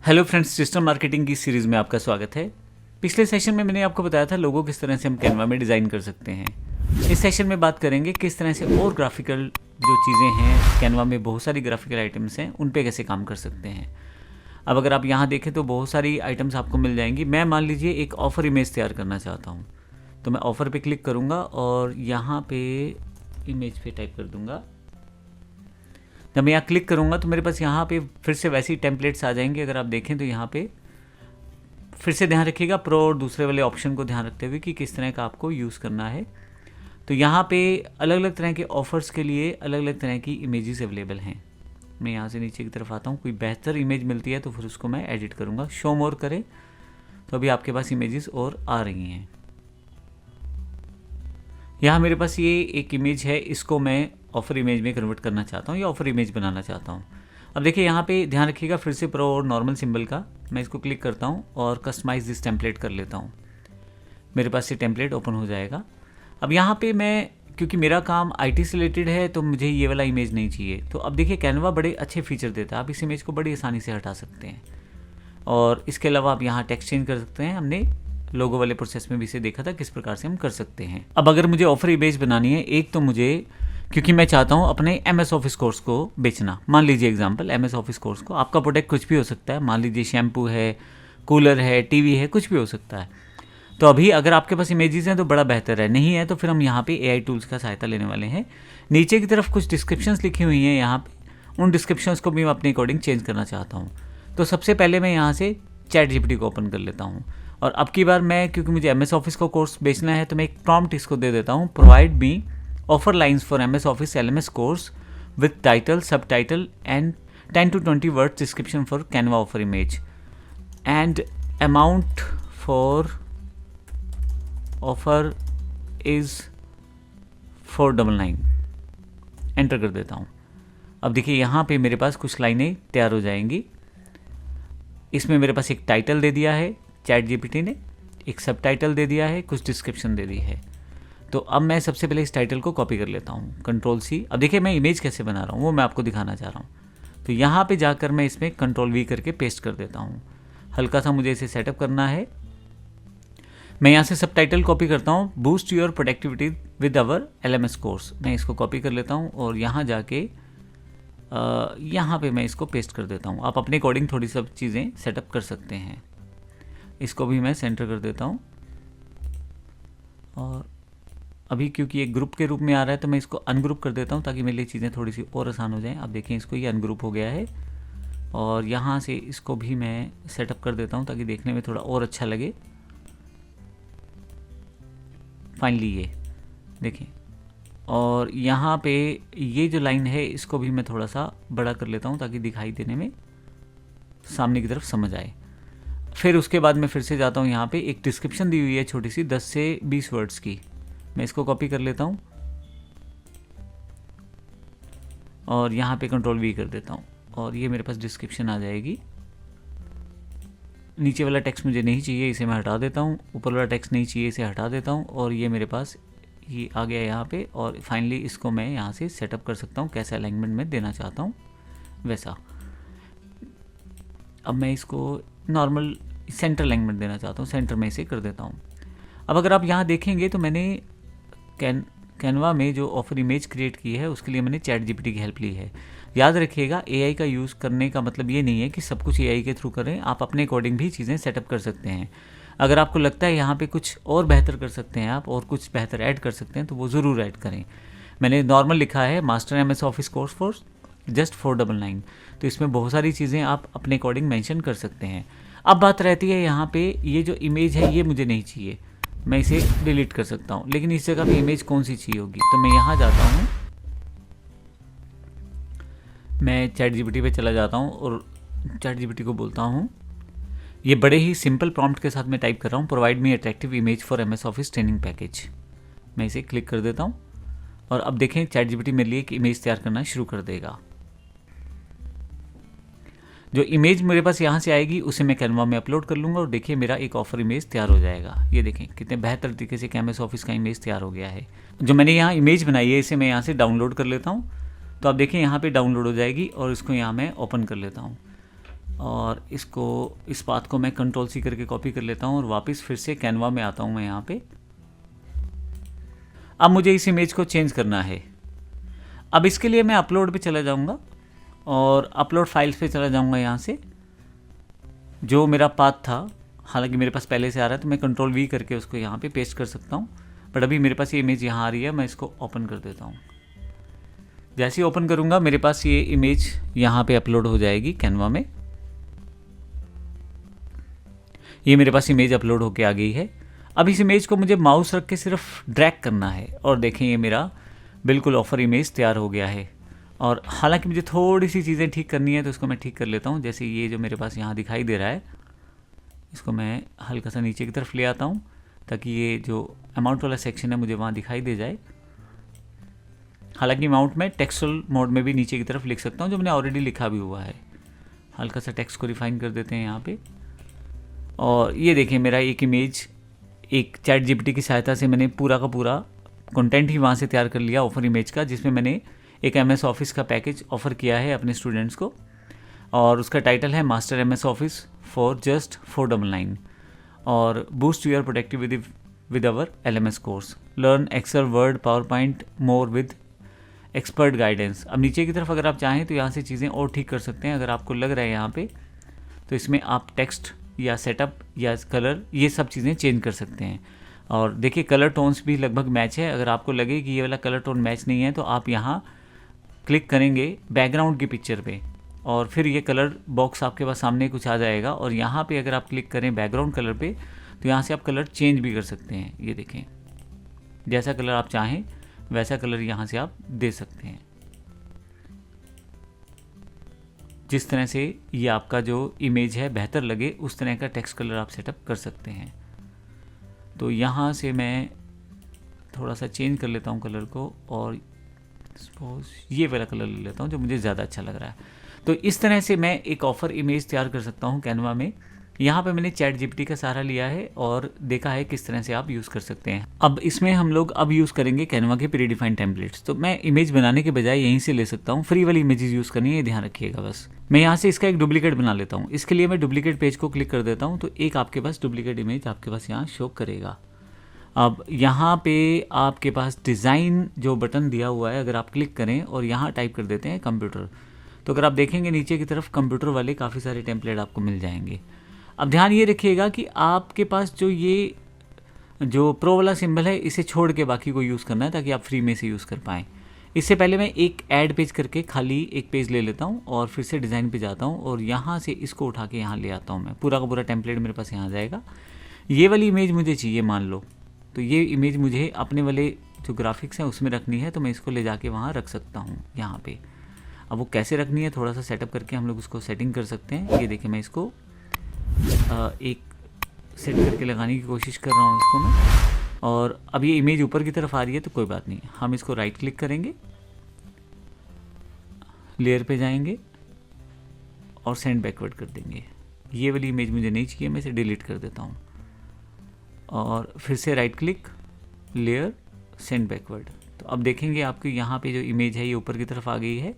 Hello friends, digital marketing की series में आपका स्वागत है। पिछले सेशन में मैंने आपको बताया था लोगो किस तरह से हम कैनवा में डिज़ाइन कर सकते हैं। इस सेशन में बात करेंगे किस तरह से और ग्राफिकल जो चीज़ें हैं, कैनवा में बहुत सारी ग्राफिकल आइटम्स हैं, उन पे कैसे काम कर सकते हैं। अब अगर आप यहाँ देखें तो बहुत सारी आइटम्स आपको मिल जाएंगी। मैं मान लीजिए एक ऑफ़र इमेज तैयार करना चाहता हूँ, तो मैं ऑफ़र पे क्लिक करूँगा और यहाँ पे इमेज पे टाइप कर दूँगा। जब मैं यहाँ क्लिक करूँगा तो मेरे पास यहाँ पे फिर से वैसी टेम्पलेट्स आ जाएंगे। अगर आप देखें तो यहाँ पे फिर से ध्यान रखिएगा प्रो और दूसरे वाले ऑप्शन को ध्यान रखते हुए कि किस तरह का आपको यूज़ करना है। तो यहाँ पे अलग अलग तरह के ऑफ़र्स के लिए अलग अलग तरह की इमेजेस अवेलेबल हैं। मैं यहाँ से नीचे की तरफ आता हूँ, कोई बेहतर इमेज मिलती है तो फिर उसको मैं एडिट करूँगा। शो मोर करें तो अभी आपके पास इमेजेस और आ रही हैं। यहाँ मेरे पास ये एक इमेज है, इसको मैं ऑफ़र इमेज में कन्वर्ट करना चाहता हूँ या ऑफ़र इमेज बनाना चाहता हूँ। अब देखिए यहाँ पे ध्यान रखिएगा फिर से प्रो और नॉर्मल सिंबल का मैं इसको क्लिक करता हूँ और कस्टमाइज दिस टेम्पलेट कर लेता हूँ। मेरे पास ये टेम्पलेट ओपन हो जाएगा। अब यहाँ पे मैं, क्योंकि मेरा काम आईटी से रिलेटेड है तो मुझे ये वाला इमेज नहीं चाहिए। तो अब देखिए कैनवा बड़े अच्छे फीचर देता है, आप इस इमेज को बड़ी आसानी से हटा सकते हैं। और इसके अलावा आप यहाँ टेक्स्ट चेंज कर सकते हैं। हमने लोगो वाले प्रोसेस में भी इसे देखा था किस प्रकार से हम कर सकते हैं। अब अगर मुझे ऑफर इमेज बनानी है, एक तो मुझे, क्योंकि मैं चाहता हूँ अपने MS ऑफिस कोर्स को बेचना, मान लीजिए एग्जांपल MS ऑफिस कोर्स को, आपका प्रोडक्ट कुछ भी हो सकता है, मान लीजिए शैम्पू है, कूलर है, टीवी है, कुछ भी हो सकता है। तो अभी अगर आपके पास इमेजेस हैं तो बड़ा बेहतर है, नहीं है तो फिर हम यहाँ पे AI टूल्स का सहायता लेने वाले हैं। नीचे की तरफ कुछ डिस्क्रिप्शंस लिखी हुई हैं यहाँ पे, उन डिस्क्रिप्शंस को भी मैं अपने अकॉर्डिंग चेंज करना चाहता हूँ। तो सबसे पहले मैं यहाँ से ChatGPT को ओपन कर लेता हूँ और अब की बार मैं, क्योंकि मुझे MS ऑफिस का कोर्स बेचना है, तो मैं एक प्रॉम्प्ट इसको दे देता हूँ, provide me offer lines for MS office LMS course with title, subtitle and 10 to 20 words description for Canva offer image and amount for offer is 499। Enter कर देता हूँ। अब देखिए यहाँ पे मेरे पास कुछ लाइनें तैयार हो जाएंगी। इसमें मेरे पास एक टाइटल दे दिया है ChatGPT ने, एक सब टाइटल दे दिया है, कुछ डिस्क्रिप्शन दे दी है। तो अब मैं सबसे पहले इस टाइटल को कॉपी कर लेता हूँ, Ctrl+C। अब देखिए मैं इमेज कैसे बना रहा हूँ वो मैं आपको दिखाना चाह रहा हूँ। तो यहाँ पे जाकर मैं इसमें Ctrl+V करके पेस्ट कर देता हूँ। हल्का सा मुझे इसे सेटअप करना है। मैं यहाँ से सब टाइटल कॉपी करता हूँ, boost your productivity with our LMS course. मैं इसको कॉपी कर लेता हूँ और यहाँ जाके यहाँ पे मैं इसको पेस्ट कर देता हूँ। आप अपने अकॉर्डिंग थोड़ी सब चीज़ें सेटअप कर सकते हैं। इसको भी मैं सेंटर कर देता हूँ और अभी क्योंकि एक ग्रुप के रूप में आ रहा है तो मैं इसको अनग्रुप कर देता हूँ ताकि मेरे लिए चीज़ें थोड़ी सी और आसान हो जाएं। अब देखें इसको ये अनग्रुप हो गया है और यहाँ से इसको भी मैं सेटअप कर देता हूँ ताकि देखने में थोड़ा और अच्छा लगे। फाइनली ये देखें, और यहाँ पे ये जो लाइन है इसको भी मैं थोड़ा सा बड़ा कर लेता हूँ ताकि दिखाई देने में सामने की तरफ समझ आए। फिर उसके बाद मैं फिर से जाता हूँ, यहाँ पे एक डिस्क्रिप्शन दी हुई है छोटी सी 10 से 20 वर्ड्स की, मैं इसको कॉपी कर लेता हूँ और यहाँ पे Ctrl+V कर देता हूँ और ये मेरे पास डिस्क्रिप्शन आ जाएगी। नीचे वाला टेक्स्ट मुझे नहीं चाहिए, इसे मैं हटा देता हूँ। ऊपर वाला टेक्स्ट नहीं चाहिए, इसे हटा देता हूँ और ये मेरे पास ये आ गया यहाँ पे। और फाइनली इसको मैं यहाँ से सेटअप कर सकता हूँ कैसे अलाइनमेंट में देना चाहता हूँ वैसा। अब मैं इसको नॉर्मल सेंटर अलाइनमेंट देना चाहता हूँ, सेंटर में इसे कर देता हूँ। अब अगर आप यहाँ देखेंगे तो मैंने कैनवा में जो ऑफर इमेज क्रिएट की है उसके लिए मैंने ChatGPT की हेल्प ली है। याद रखिएगा AI का यूज़ करने का मतलब ये नहीं है कि सब कुछ AI के थ्रू करें, आप अपने अकॉर्डिंग भी चीज़ें सेटअप कर सकते हैं। अगर आपको लगता है यहाँ पे कुछ और बेहतर कर सकते हैं आप और कुछ बेहतर ऐड कर सकते हैं तो वो ज़रूर ऐड करें। मैंने नॉर्मल लिखा है master MS office course for just 499, तो इसमें बहुत सारी चीज़ें आप अपने अकॉर्डिंग मेंशन कर सकते हैं। अब बात रहती है यहाँ पे ये जो इमेज है ये मुझे नहीं चाहिए, मैं इसे डिलीट कर सकता हूँ, लेकिन इस जगह पे इमेज कौन सी चाहिए होगी। तो मैं यहाँ जाता हूँ, मैं ChatGPT पे चला जाता हूँ और ChatGPT को बोलता हूँ, ये बड़े ही सिंपल प्रॉम्प्ट के साथ मैं टाइप कर रहा हूँ, provide me attractive image for MS office training package. मैं इसे क्लिक कर देता हूँ और अब देखें ChatGPT मेरे लिए एक इमेज तैयार करना शुरू कर देगा। जो इमेज मेरे पास यहाँ से आएगी उसे मैं कैनवा में अपलोड कर लूँगा और देखिए मेरा एक ऑफर इमेज तैयार हो जाएगा। ये देखें कितने बेहतर तरीके से MS ऑफिस का इमेज तैयार हो गया है। जो मैंने यहाँ इमेज बनाई है इसे मैं यहाँ से डाउनलोड कर लेता हूँ। तो आप देखें यहाँ पे डाउनलोड हो जाएगी और इसको यहाँ मैं ओपन कर लेता हूँ और इसको इस पाथ को मैं कंट्रोल सी करके कॉपी कर लेता हूँ और वापस फिर से कैनवा में आता हूँ मैं यहाँ पे। अब मुझे इस इमेज को चेंज करना है। अब इसके लिए मैं अपलोड पे चला जाऊँगा और अपलोड फाइल्स पे चला जाऊँगा। यहाँ से जो मेरा पाथ था, हालांकि मेरे पास पहले से आ रहा है, तो मैं कंट्रोल वी करके उसको यहाँ पे पेस्ट कर सकता हूँ। बट अभी मेरे पास ये इमेज यहाँ आ रही है, मैं इसको ओपन कर देता हूँ। जैसे ही ओपन करूँगा मेरे पास ये इमेज यहाँ पे अपलोड हो जाएगी कैनवा में। ये मेरे पास इमेज अपलोड होके आ गई है। अब इस इमेज को मुझे माउस रख के सिर्फ ड्रैग करना है और देखें ये मेरा बिल्कुल ऑफर इमेज तैयार हो गया है। और हालांकि मुझे थोड़ी सी चीज़ें ठीक करनी है तो इसको मैं ठीक कर लेता हूँ। जैसे ये जो मेरे पास यहाँ दिखाई दे रहा है, इसको मैं हल्का सा नीचे की तरफ ले आता हूँ ताकि ये जो अमाउंट वाला सेक्शन है मुझे वहाँ दिखाई दे जाए। हालांकि अमाउंट में टेक्सचुअल मोड में भी नीचे की तरफ लिख सकता हूँ, जो मैंने ऑलरेडी लिखा भी हुआ है। हल्का सा टेक्स्ट को रिफाइन कर देते हैं यहाँ पे। और ये देखिए मेरा एक इमेज एक चैट जीपीटी की सहायता से मैंने पूरा का पूरा कंटेंट ही वहाँ से तैयार कर लिया ऑफर इमेज का, जिसमें मैंने एक MS ऑफिस का पैकेज ऑफ़र किया है अपने स्टूडेंट्स को और उसका टाइटल है master MS office for just 499 और boost your productivity with our LMS course, learn Excel, Word, PowerPoint more with expert guidance. अब नीचे की तरफ अगर आप चाहें तो यहाँ से चीज़ें और ठीक कर सकते हैं। अगर आपको लग रहा है यहाँ पे तो इसमें आप टेक्स्ट या सेटअप या कलर ये सब चीज़ें चेंज कर सकते हैं। और देखिए कलर टोन्स भी लगभग मैच है। अगर आपको लगे कि ये वाला कलर टोन मैच नहीं है तो आप यहाँ क्लिक करेंगे बैकग्राउंड की पिक्चर पे और फिर ये कलर बॉक्स आपके पास सामने कुछ आ जाएगा और यहाँ पे अगर आप क्लिक करें बैकग्राउंड कलर पे तो यहाँ से आप कलर चेंज भी कर सकते हैं। ये देखें जैसा कलर आप चाहें वैसा कलर यहाँ से आप दे सकते हैं। जिस तरह से ये आपका जो इमेज है बेहतर लगे उस तरह का टेक्स्ट कलर आप सेटअप कर सकते हैं। तो यहाँ से मैं थोड़ा सा चेंज कर लेता हूँ कलर को और सपोज ये वाला कलर ले लेता हूँ जो मुझे ज़्यादा अच्छा लग रहा है। तो इस तरह से मैं एक ऑफ़र इमेज तैयार कर सकता हूँ कैनवा में। यहाँ पे मैंने चैट जीपीटी का सहारा लिया है और देखा है किस तरह से आप यूज़ कर सकते हैं। अब इसमें हम लोग अब यूज़ करेंगे कैनवा के प्री डिफाइंड टेम्पलेट्स। तो मैं इमेज बनाने के बजाय यहीं से ले सकता हूँ। फ्री वाली इमेजेस यूज़ करनी है, ये ध्यान रखिएगा बस। मैं यहाँ से इसका एक डुप्लीकेट बना लेता हूँ। इसके लिए मैं डुप्लीकेट पेज को क्लिक कर देता हूँ तो एक आपके पास डुप्लीकेट इमेज आपके पास यहाँ शो करेगा। अब यहाँ पे आपके पास डिज़ाइन जो बटन दिया हुआ है अगर आप क्लिक करें और यहाँ टाइप कर देते हैं कंप्यूटर, तो अगर आप देखेंगे नीचे की तरफ कंप्यूटर वाले काफ़ी सारे टेम्पलेट आपको मिल जाएंगे। अब ध्यान ये रखिएगा कि आपके पास जो प्रो वाला सिंबल है इसे छोड़ के बाकी को यूज़ करना है ताकि आप फ्री में से यूज़ कर पाएँ। इससे पहले मैं एक ऐड पेज करके खाली एक पेज ले लेता हूँ और फिर से डिज़ाइन पे जाता हूँ और यहाँ से इसको उठा के यहाँ ले आता हूँ। मैं पूरा का पूरा टेम्पलेट मेरे पास यहाँ आ जाएगा। ये वाली इमेज मुझे चाहिए मान लो, तो ये इमेज मुझे अपने वाले जो ग्राफिक्स हैं उसमें रखनी है, तो मैं इसको ले जाके वहाँ रख सकता हूँ यहाँ पे। अब वो कैसे रखनी है थोड़ा सा सेटअप करके हम लोग उसको सेटिंग कर सकते हैं। ये देखिए मैं इसको एक सेट करके लगाने की कोशिश कर रहा हूँ इसको मैं। और अब ये इमेज ऊपर की तरफ आ रही है तो कोई बात नहीं, हम इसको राइट क्लिक करेंगे, लेयर पे जाएंगे और सेंड बैकवर्ड कर देंगे। ये वाली इमेज मुझे नहीं चाहिए, मैं इसे डिलीट कर देता हूँ और फिर से right click, layer, send backward. तो अब देखेंगे आपकी यहाँ पे जो इमेज है ये ऊपर की तरफ आ गई है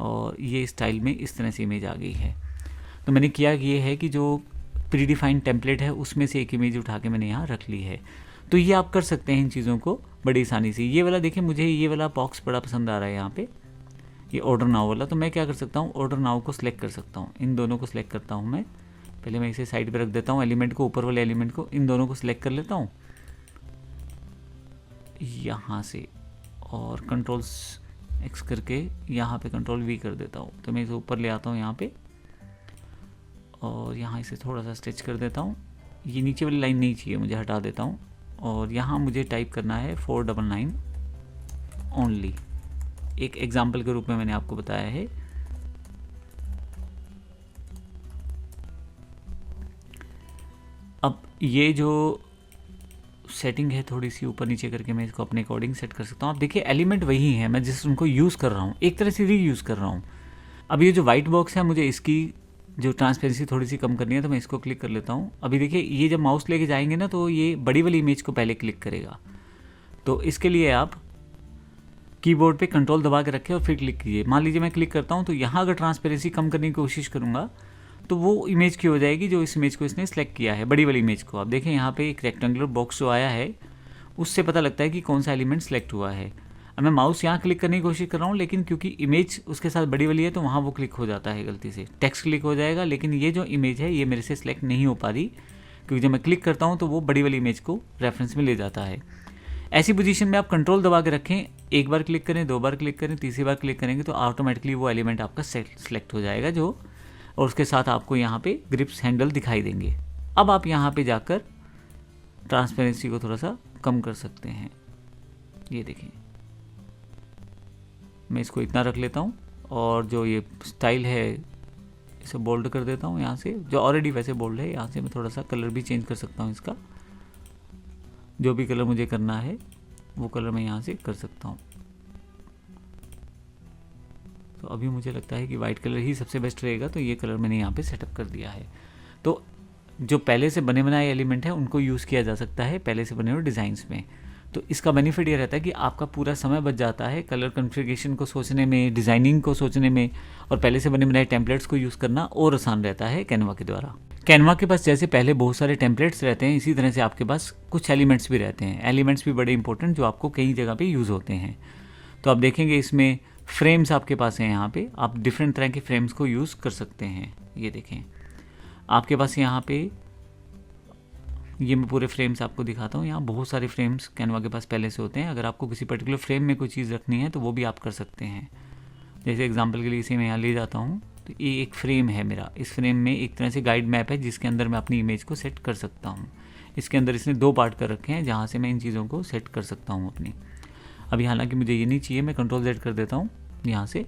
और ये स्टाइल में इस तरह से इमेज आ गई है। तो मैंने किया ये है कि जो प्री डिफाइंड टेम्पलेट है उसमें से एक इमेज उठा के मैंने यहाँ रख ली है। तो ये आप कर सकते हैं इन चीज़ों को बड़ी आसानी से। ये वाला देखिए मुझे ये वाला बॉक्स बड़ा पसंद आ रहा है यहाँ पे, ये ऑर्डर नाउ वाला। तो मैं क्या कर सकता हूँ, ऑर्डर नाउ को सिलेक्ट कर सकता हूँ। इन दोनों को सिलेक्ट करता हूँ मैं, पहले मैं इसे साइड पे रख देता हूँ, एलिमेंट को, ऊपर वाले एलिमेंट को, इन दोनों को सिलेक्ट कर लेता हूँ यहाँ से और कंट्रोल X करके यहाँ पे कंट्रोल V कर देता हूँ। तो मैं इसे ऊपर ले आता हूँ यहाँ पे और यहाँ इसे थोड़ा सा स्ट्रेच कर देता हूँ। ये नीचे वाली लाइन नहीं चाहिए मुझे, हटा देता हूँ और यहाँ मुझे टाइप करना है 499 ओनली। एक एग्जाम्पल के रूप में मैंने आपको बताया है। अब ये जो सेटिंग है थोड़ी सी ऊपर नीचे करके मैं इसको अपने अकॉर्डिंग सेट कर सकता हूँ। आप देखिए एलिमेंट वही है, मैं जिस उनको यूज़ कर रहा हूँ एक तरह से रीयूज़ कर रहा हूँ। अब ये जो वाइट बॉक्स है मुझे इसकी जो ट्रांसपेरेंसी थोड़ी सी कम करनी है, तो मैं इसको क्लिक कर लेता हूँ। अभी देखिए ये जब माउस लेके जाएंगे ना तो ये बड़ी वाली इमेज को पहले क्लिक करेगा। तो इसके लिए आप कीबोर्ड पे कंट्रोल दबा के रखें और फिर क्लिक कीजिए। मान लीजिए मैं क्लिक करता हूँ तो यहाँ अगर ट्रांसपेरेंसी कम करने की कोशिश करूँगा तो वो इमेज की हो जाएगी जो इस इमेज को इसने सेलेक्ट किया है, बड़ी वाली इमेज को। आप देखें यहाँ पे एक रेक्टेंगुलर बॉक्स जो आया है उससे पता लगता है कि कौन सा एलिमेंट सेलेक्ट हुआ है। अब मैं माउस यहाँ क्लिक करने की कोशिश कर रहा हूँ, लेकिन क्योंकि इमेज उसके साथ बड़ी वाली है तो वहाँ वो क्लिक हो जाता है गलती से, टेक्स्ट क्लिक हो जाएगा, लेकिन ये जो इमेज है ये मेरे से सिलेक्ट नहीं हो पा रही, क्योंकि जब मैं क्लिक करता हूँ तो वो बड़ी वाली इमेज को रेफरेंस में ले जाता है। ऐसी पोजीशन में आप कंट्रोल दबा के रखें, एक बार क्लिक करें, 2 बार क्लिक करें, तीसरी बार क्लिक करेंगे तो ऑटोमेटिकली वो एलिमेंट आपका सेलेक्ट हो जाएगा जो, और उसके साथ आपको यहाँ पे ग्रिप्स हैंडल दिखाई देंगे। अब आप यहाँ पे जाकर ट्रांसपेरेंसी को थोड़ा सा कम कर सकते हैं। ये देखिए, मैं इसको इतना रख लेता हूँ और जो ये स्टाइल है इसे बोल्ड कर देता हूँ यहाँ से, जो ऑलरेडी वैसे बोल्ड है। यहाँ से मैं थोड़ा सा कलर भी चेंज कर सकता हूँ इसका, जो भी कलर मुझे करना है वो कलर मैं यहाँ से कर सकता हूँ। तो अभी मुझे लगता है कि वाइट कलर ही सबसे बेस्ट रहेगा, तो ये कलर मैंने यहाँ पे सेटअप कर दिया है। तो जो पहले से बने बनाए एलिमेंट हैं उनको यूज़ किया जा सकता है पहले से बने हुए डिज़ाइंस में। तो इसका बेनिफिट ये रहता है कि आपका पूरा समय बच जाता है कलर कॉन्फ़िगरेशन को सोचने में, डिज़ाइनिंग को सोचने में, और पहले से बने बनाए टेम्पलेट्स को यूज़ करना और आसान रहता है कैनवा के द्वारा। कैनवा के पास जैसे पहले बहुत सारे टेम्पलेट्स रहते हैं, इसी तरह से आपके पास कुछ एलिमेंट्स भी रहते हैं। एलिमेंट्स भी बड़े इंपॉर्टेंट जो आपको कई जगह पे यूज़ होते हैं। तो आप देखेंगे इसमें फ्रेम्स आपके पास हैं, यहाँ पे आप डिफरेंट तरह के फ्रेम्स को यूज़ कर सकते हैं। ये देखें आपके पास यहाँ पे, ये मैं पूरे फ्रेम्स आपको दिखाता हूँ। यहाँ बहुत सारे फ्रेम्स कैनवा के पास पहले से होते हैं। अगर आपको किसी पर्टिकुलर फ्रेम में कोई चीज़ रखनी है तो वो भी आप कर सकते हैं। जैसे एग्जांपल के लिए इसे मैं यहाँ ले जाता हूँ, तो ये एक फ्रेम है मेरा। इस फ्रेम में एक तरह से गाइड मैप है जिसके अंदर मैं अपनी इमेज को सेट कर सकता हूँ। इसके अंदर इसने 2 पार्ट कर रखे हैं जहाँ से मैं इन चीज़ों को सेट कर सकता हूँ अपनी। अभी हालांकि मुझे ये नहीं चाहिए, मैं कंट्रोल Z कर देता हूँ। यहाँ से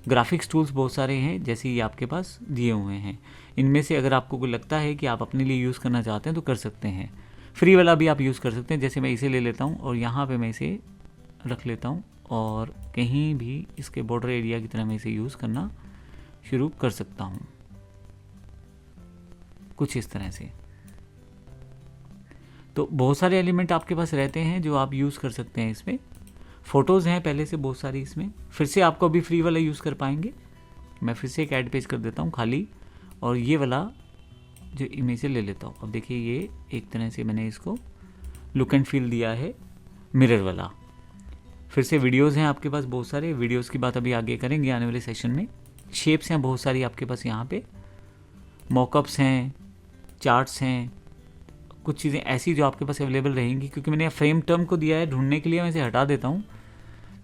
ग्राफिक्स टूल्स बहुत सारे हैं जैसे ये आपके पास दिए हुए हैं। इनमें से अगर आपको कोई लगता है कि आप अपने लिए यूज़ करना चाहते हैं तो कर सकते हैं। फ्री वाला भी आप यूज़ कर सकते हैं। जैसे मैं इसे ले लेता हूँ और यहाँ पे मैं इसे रख लेता हूँ और कहीं भी इसके बॉर्डर एरिया की तरह मैं इसे यूज़ करना शुरू कर सकता हूँ, कुछ इस तरह से। तो बहुत सारे एलिमेंट आपके पास रहते हैं जो आप यूज़ कर सकते हैं। इसमें फ़ोटोज़ हैं पहले से बहुत सारी, इसमें फिर से आपको अभी फ्री वाला यूज़ कर पाएंगे। मैं फिर से एक ऐड पेज कर देता हूँ खाली, और ये वाला जो इमेज ले लेता हूँ। अब देखिए ये एक तरह से मैंने इसको लुक एंड फील दिया है मिरर वाला। फिर से वीडियोस हैं आपके पास बहुत सारे, वीडियोस की बात अभी आगे करेंगे आने वाले सेशन में। शेप्स हैं बहुत सारी आपके पास, यहाँ पे मॉकअप्स हैं, चार्ट्स हैं, कुछ चीज़ें ऐसी जो आपके पास अवेलेबल रहेंगी। क्योंकि मैंने फ्रेम टर्म को दिया है ढूंढने के लिए, मैं इसे हटा देता हूँ।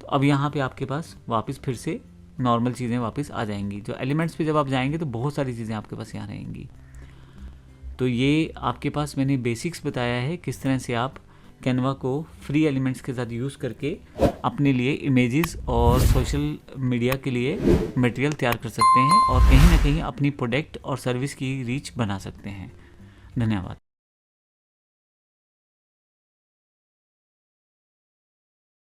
तो अब यहाँ पे आपके पास वापस फिर से नॉर्मल चीज़ें वापस आ जाएंगी। जो एलिमेंट्स पे जब आप जाएंगे तो बहुत सारी चीज़ें आपके पास यहाँ रहेंगी। तो ये आपके पास मैंने बेसिक्स बताया है किस तरह से आप कैनवा को फ्री एलिमेंट्स के साथ यूज़ करके अपने लिए इमेजेस और सोशल मीडिया के लिए मटेरियल तैयार कर सकते हैं और कहीं ना कहीं अपनी प्रोडक्ट और सर्विस की रीच बना सकते हैं। धन्यवाद।